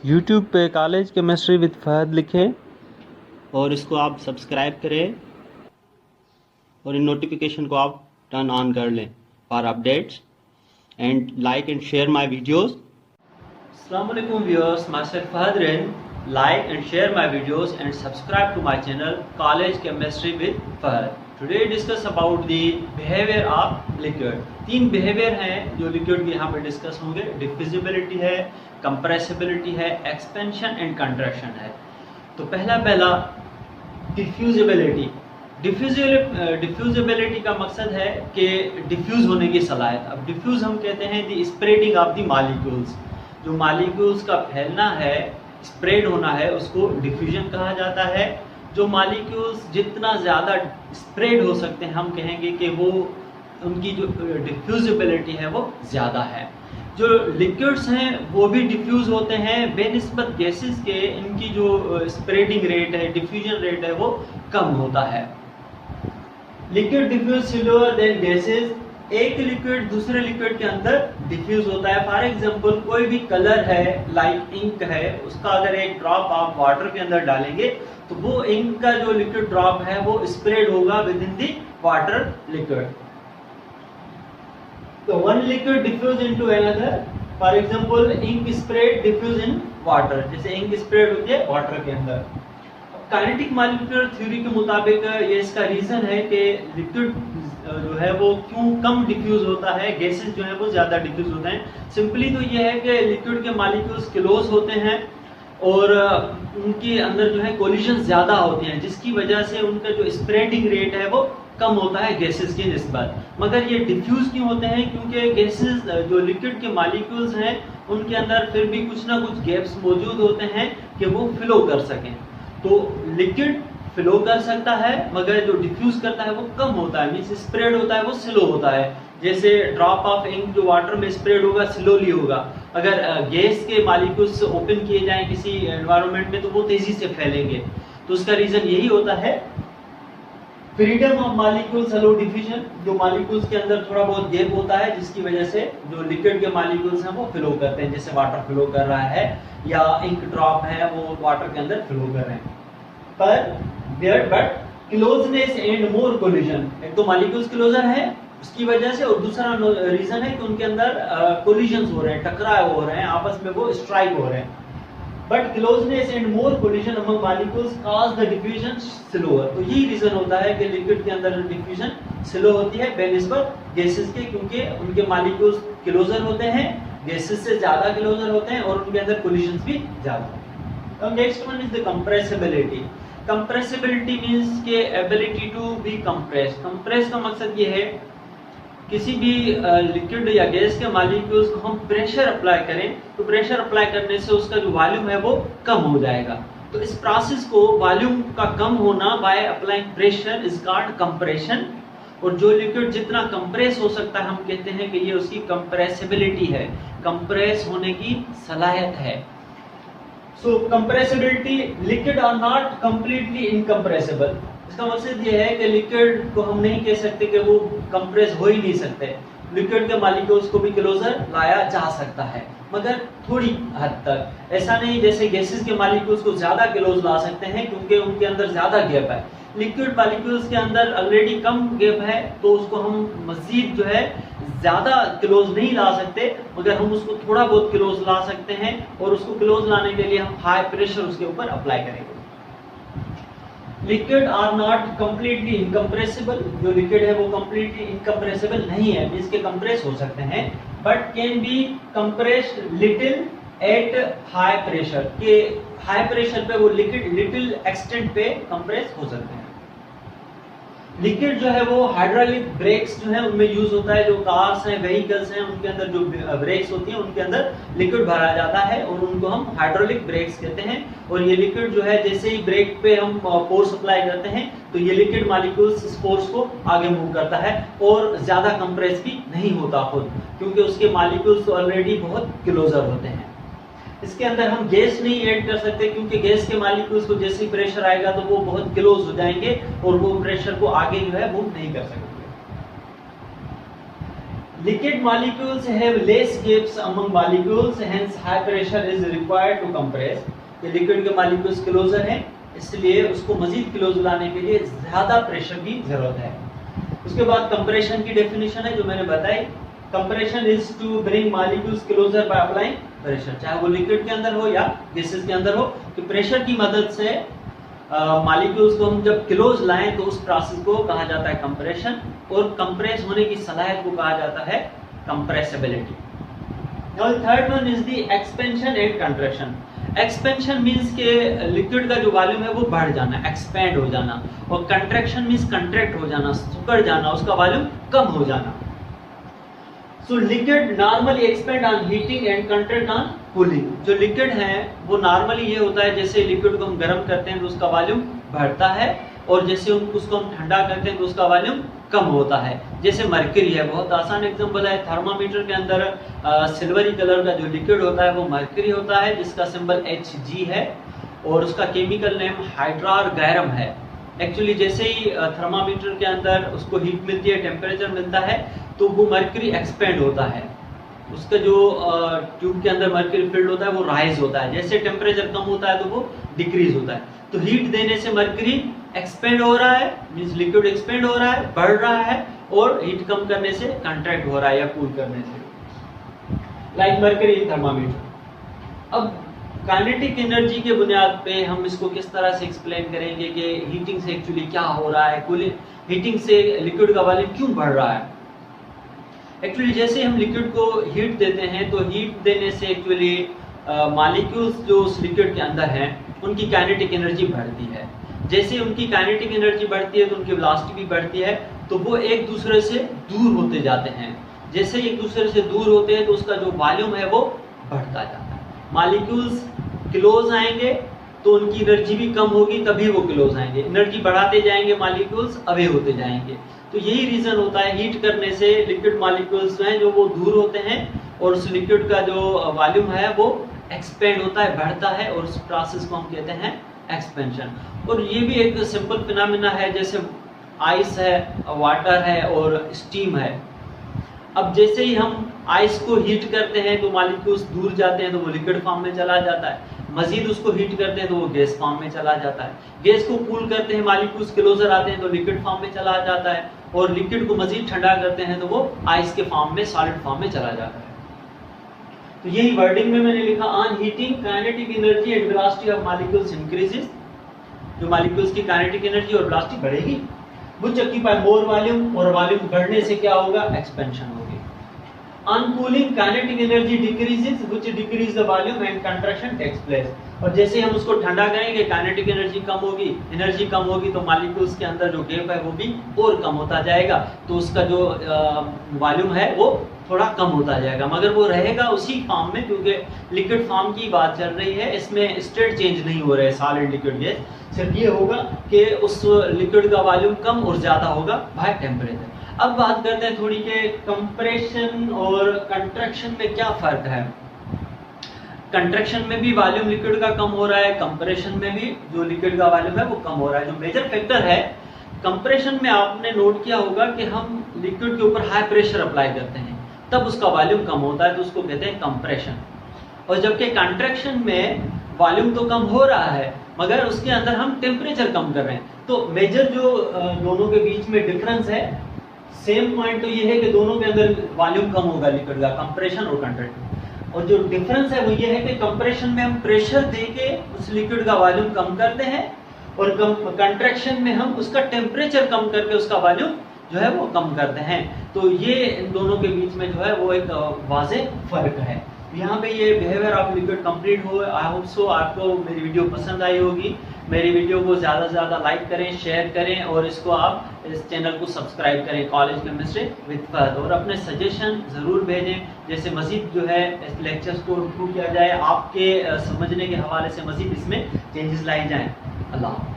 YouTube पे college chemistry with Fahad लिखें और इसको आप सब्सक्राइब करें और इन नोटिफिकेशन को आप टर्न ऑन कर लें for updates and like and share my videos. अस्सलाम वालेकुम व्यूअर्स, मास्टर फहद रेन। Like and share my videos and subscribe to my channel College Chemistry with Fahad. Today discuss about the behavior of liquid. 3 behavior हैं जो liquid के यहाँ पे discuss होंगे। Diffusibility है, कंप्रेसिबिलिटी है, एक्सपेंशन एंड कंट्रैक्शन है। तो पहला डिफ्यूजिबिलिटी। डिफ्यूजिबिलिटी का मकसद है कि डिफ्यूज होने की सलाहियत। अब डिफ्यूज हम कहते हैं the spreading of the molecules. जो मॉलिक्यूल्स का फैलना है, स्प्रेड होना है, उसको डिफ्यूजन कहा जाता है। जो मॉलिक्यूल्स जितना ज़्यादा स्प्रेड हो सकते हैं हम कहेंगे कि वो उनकी जो डिफ्यूजिबिलिटी है वो ज़्यादा है। जो लिक्विड्स हैं वो भी डिफ्यूज होते हैं बेनिस्बत गैसेस के। इनकी जो स्प्रेडिंग रेट है, डिफ्यूजन रेट है वो कम होता है। Liquid diffuse slower than gases. एक लिक्विड दूसरे लिक्विड के अंदर डिफ्यूज होता है। फॉर एग्जांपल कोई भी कलर है, लाइक इंक है, उसका अगर एक ड्रॉप आप वाटर के अंदर डालेंगे तो वो इंक का जो लिक्विड ड्रॉप है वो स्प्रेड होगा within the water liquid. तो one liquid diffuse into another. For example ink spread diffuse in water, जैसे इंक स्प्रेड होती है वाटर के अंदर। काइनेटिक मॉलिक्यूलर थ्योरी के मुताबिक ये इसका रीजन है कि लिक्विड जो है वो क्यों कम डिफ्यूज होता है, गैसेस जो है वो ज्यादा डिफ्यूज होते हैं। सिंपली तो ये है कि लिक्विड के मॉलिक्यूल्स क्लोज होते हैं और उनके अंदर जो है कोलिजन ज्यादा होते हैं, जिसकी वजह से उनका जो स्प्रेडिंग रेट है वो कम होता है गैसेस की निस्बत। मगर ये डिफ्यूज क्यों होते हैं? क्योंकि गैसेस जो लिक्विड के मॉलिक्यूल्स हैं उनके अंदर फिर भी कुछ ना कुछ गैप्स मौजूद होते हैं कि वो फ्लो कर सकें। तो लिक्विड फ्लो कर सकता है मगर जो डिफ्यूज करता है वो कम होता है, मींस स्प्रेड होता है वो स्लो होता है। जैसे ड्रॉप ऑफ इंक जो वाटर में स्प्रेड होगा स्लोली होगा। अगर गैस के मॉलिक्यूल्स ओपन किए जाएं किसी एनवायरनमेंट में तो वो तेजी से फैलेंगे। तो उसका रीजन यही होता है। Freedom of molecules allow diffusion. जो मॉलिक्यूल्स के अंदर थोड़ा बहुत गैप होता है जिसकी वजह से जो लिक्विड के मॉलिक्यूल्स हैं वो फ्लो करते हैं, जैसे वाटर फ्लो कर रहा है या इंक ड्रॉप है वो वाटर के अंदर फ्लो कर रहे हैं। पर but closeness and more collision. एक तो मॉलिक्यूल्स क्लोजर है उसकी वजह से, और दूसरा रीजन है कि उनके अंदर कोलिजन्स हो रहे हैं, टकराव हो रहे हैं, आपस में वो स्ट्राइक हो रहे हैं। But closeness and more collision among molecules cause the diffusion slower. तो यही रीजन होता है कि लिक्विड के अंदर डिफ्यूजन स्लो होती है बेनिस्बत गैसेस के, क्योंकि उनके मॉलिक्यूल्स क्लोजर होते हैं, गैसेस से ज्यादा क्लोजर होते हैं और उनके अंदर कोलिजन्स भी ज्यादा होते हैं। अब next one is the compressibility. Compressibility means के ability to be compress. Compress का मकसद ये है किसी भी लिक्विड या गैस के मॉलिक्यूल्स को हम प्रेशर अप्लाई करें तो प्रेशर अप्लाई करने से उसका जो वॉल्यूम है वो कम हो जाएगा। तो इस प्रोसेस को वॉल्यूम का कम होना bye applying pressure is called compression. और जो लिक्विड जितना कंप्रेस हो सकता है हम कहते हैं कि ये उसकी कंप्रेसिबिलिटी है, कंप्रेस होने की सलाहियत है। So compressibility, liquid are not completely incompressible. इसका मकसद ये है कि लिक्विड को हम नहीं कह सकते कि वो कंप्रेस हो ही नहीं सकते। लिक्विड के मॉलिक्यूल्स को भी क्लोजर लाया जा सकता है मगर थोड़ी हद तक। ऐसा नहीं जैसे गैसेस के मॉलिक्यूल्स को ज्यादा क्लोज ला सकते हैं क्योंकि उनके अंदर ज्यादा गैप है। लिक्विड मॉलिक्यूल्स के अंदर ऑलरेडी कम गैप है तो उसको हम मजीद जो है ज्यादा क्लोज नहीं ला सकते, मगर हम उसको थोड़ा बहुत क्लोज ला सकते हैं और उसको क्लोज लाने के लिए हम हाई प्रेशर उसके ऊपर अप्लाई करेंगे। Liquid are not completely incompressible. जो लिक्विड है वो कंप्लीटली इनकम्प्रेसिबल नहीं है, मींस के कंप्रेस हो सकते हैं but can be compressed little at high pressure. के हाई प्रेशर पे वो लिक्विड लिटिल एक्सटेंट पे कंप्रेस हो सकते हैं। लिक्विड जो है वो हाइड्रोलिक ब्रेक्स जो है उनमें यूज होता है। जो कार्स हैं, व्हीकल्स हैं, उनके अंदर जो ब्रेक्स होती हैं उनके अंदर लिक्विड भरा जाता है और उनको हम हाइड्रोलिक ब्रेक्स कहते हैं। और ये लिक्विड जो है जैसे ही ब्रेक पे हम फोर्स अप्लाई करते हैं तो ये लिक्विड मॉलिक्यूल्स इस फोर्स को आगे मूव करता है और ज्यादा कंप्रेस भी नहीं होता खुद, क्योंकि उसके मॉलिक्यूल्स ऑलरेडी बहुत क्लोजर होते हैं। इसके अंदर हम गैस नहीं ऐड कर सकते क्योंकि गैस के मॉलिक्यूल्स को जैसे ही प्रेशर आएगा तो वो बहुत क्लोज हो जाएंगे और वो प्रेशर को आगे जो है मूव नहीं कर सकते। Liquid molecules have less gaps among molecules, hence high pressure is required to compress. ये liquid के molecules closer हैं, इसलिए उसको मजीद क्लोज लाने के लिए ज्यादा प्रेशर की जरूरत है। उसके बाद कंप्रेशन की डेफिनेशन है जो मैंने बताई। Compression is to bring molecules closer by applying pressure, चाहे वो लिक्विड के अंदर हो या गैसेस के अंदर हो, तो प्रेशर की मदद से मॉलिक्यूल्स को हम जब क्लोज लाएं तो उस प्रोसेस को कहा जाता है कंप्रेशन, और कंप्रेस होने की सलाहियत को कहा जाता है compressibility. Now third one is the expansion and contraction. Expansion means के लिक्विड का जो वॉल्यूम है वो बढ़ जाना, एक्सपेंड हो जाना, और कंट्रैक्शन मींस कंट्रैक्ट हो जाना, सिकुड़ जाना, उसका वॉल्यूम कम हो जाना। So liquid normally expand on heating and contract on cooling. जो लिक्विड है वो नॉर्मली ये होता है, जैसे लिक्विड को हम गर्म करते हैं तो उसका वॉल्यूम बढ़ता है, और जैसे उसको हम ठंडा करते हैं तो उसका वॉल्यूम कम होता है। जैसे मरकरी है, बहुत आसान एग्जांपल है। थर्मामीटर के अंदर सिल्वरी कलर का जो लिक्विड होता है वो मरकरी होता है, जिसका सिंबल Hg है, और उसका केमिकल नेम हाइड्रारगैरम है। एक्चुअली जैसे ही थर्मामीटर के अंदर उसको हीट मिलती है, टेम्परेचर मिलता है, तो वो मरकरी एक्सपेंड होता है, उसका जो ट्यूब के अंदर मरकरी फील्ड होता है वो राइज होता है। जैसे टेम्परेचर कम होता है तो वो डिक्रीज होता है। तो हीट देने से मरकरी एक्सपेंड हो रहा है, मींस लिक्विड एक्सपेंड हो रहा है, बढ़ रहा है, और हीट कम करने से कंट्रैक्ट हो रहा है या कूल करने से, लाइक मरकरी इन थर्मामीटर। अब काइनेटिक एनर्जी के बुनियाद पे हम इसको किस तरह से एक्सप्लेन करेंगे कि हीटिंग से एक्चुअली क्या हो रहा है, कूलिंग, हीटिंग से लिक्विड का वॉल्यूम क्यों बढ़ रहा है। एक्चुअली जैसे हम लिक्विड को हीट देते हैं तो हीट देने से एक्चुअली मॉलिक्यूल्स जो उस लिक्विड के अंदर हैं उनकी काइनेटिक एनर्जी बढ़ती है। जैसे उनकी काइनेटिक एनर्जी बढ़ती है तो उनकी वेलोसिटी भी बढ़ती है, तो वो एक दूसरे से दूर होते जाते हैं। जैसे एक दूसरे से दूर होते हैं तो उसका जो वॉल्यूम है वो बढ़ता जाता है। मॉलिक्यूल्स क्लोज आएंगे तो उनकी एनर्जी भी कम होगी, तभी वो क्लोज आएंगे। एनर्जी बढ़ाते जाएंगे मॉलिक्यूल्स अवे होते जाएंगे। तो यही रीजन होता है, हीट करने से लिक्विड मॉलिक्यूल्स हैं जो वो दूर होते हैं, और उस लिक्विड का जो वॉल्यूम है वो एक्सपेंड होता है, बढ़ता है, और उस प्रोसेस को हम कहते हैं एक्सपेंशन। और ये भी एक सिंपल फिनोमेना है, जैसे आइस है, वाटर है और स्टीम है। अब जैसे ही हम आइस को हीट करते हैं तो मॉलिक्यूल्स दूर जाते हैं तो वो लिक्विड फॉर्म में चला जाता है, मजीद उसको हीट करते हैं तो वो गैस फॉर्म में चला जाता है, गैस को कूल करते हैं मॉलिक्यूल्स क्लोजर आते हैं तो लिक्विड फॉर्म में चला जाता है, और लिक्विड को मजीद ठंडा करते हैं तो वो आइस के फॉर्म में, सॉलिड फॉर्म में चला जाता है। तो यही वर्डिंग में मैंने लिखा, on heating kinetic energy and velocity of molecules increases. जो मॉलिक्यूल्स की काइनेटिक एनर्जी और वेलोसिटी बढ़ेगी, व्हिच ऑक्यूपाई मोर वॉल्यूम, और वॉल्यूम बढ़ने से क्या होगा, एक्सपेंशन होगी। On cooling kinetic energy decreases, which decrease the volume and contraction takes place। और जैसे हम उसको ठंडा करेंगे काइनेटिक एनर्जी कम होगी, एनर्जी कम होगी तो मॉलिक्यूल्स के अंदर जो गैप है वो भी और कम होता जाएगा, तो उसका जो वॉल्यूम है वो थोड़ा कम होता जाएगा, मगर वो रहेगा उसी फॉर्म में, क्योंकि लिक्विड फॉर्म की बात चल रही है, इसमें स्टेट चेंज नहीं हो रहा है सॉलिड लिक्विड गैस। सिर्फ ये होगा कि उस लिक्विड का वॉल्यूम कम और ज्यादा होगा बाय टेम्परेचर। अब बात करते हैं थोड़ी के कंप्रेशन और कंट्रैक्शन में क्या फर्क है। कंट्रैक्शन में भी वॉल्यूम लिक्विड का कम हो रहा है, कंप्रेशन में भी जो लिक्विड का वॉल्यूम है वो कम हो रहा है। जो मेजर फैक्टर है कंप्रेशन में, आपने नोट किया होगा कि हम लिक्विड के ऊपर हाई प्रेशर अप्लाई करते हैं तब उसका वॉल्यूम कम होता है, तो उसको कहते हैं कंप्रेशन। और जबकि कंट्रैक्शन में वॉल्यूम तो कम हो रहा है मगर उसके अंदर हम टेम्परेचर कम कर रहे हैं। तो मेजर जो दोनों के बीच में डिफरेंस है, सेम पॉइंट तो ये है कि दोनों के अंदर वॉल्यूम कम होगा लिक्विड का, कंप्रेशन और कंट्रैक्शन। और जो डिफरेंस है वो ये है कि कंप्रेशन में हम प्रेशर देके उस लिक्विड का वॉल्यूम कम करते हैं, और कंट्रैक्शन में हम उसका टेम्परेचर कम करके उसका वॉल्यूम जो है वो कम करते हैं। तो ये इन दोनों के बीच में जो है वो एक वाज़ेह फर्क है। यहाँ पे ये बिहेवियर ऑफ लिक्विड कंप्लीट हो। आई होप सो आपको मेरी वीडियो पसंद आई होगी। मेरी वीडियो को ज़्यादा से ज़्यादा लाइक करें, शेयर करें, और इसको आप इस चैनल को सब्सक्राइब करें कॉलेज केमिस्ट्री विद फहद, और अपने सजेशन ज़रूर भेजें, जैसे मज़ीद जो है इस लेक्चर्स को इम्प्रूव किया जाए, आपके समझने के हवाले से मज़ीद इसमें चेंजेस लाई जाएँ। अल्लाह।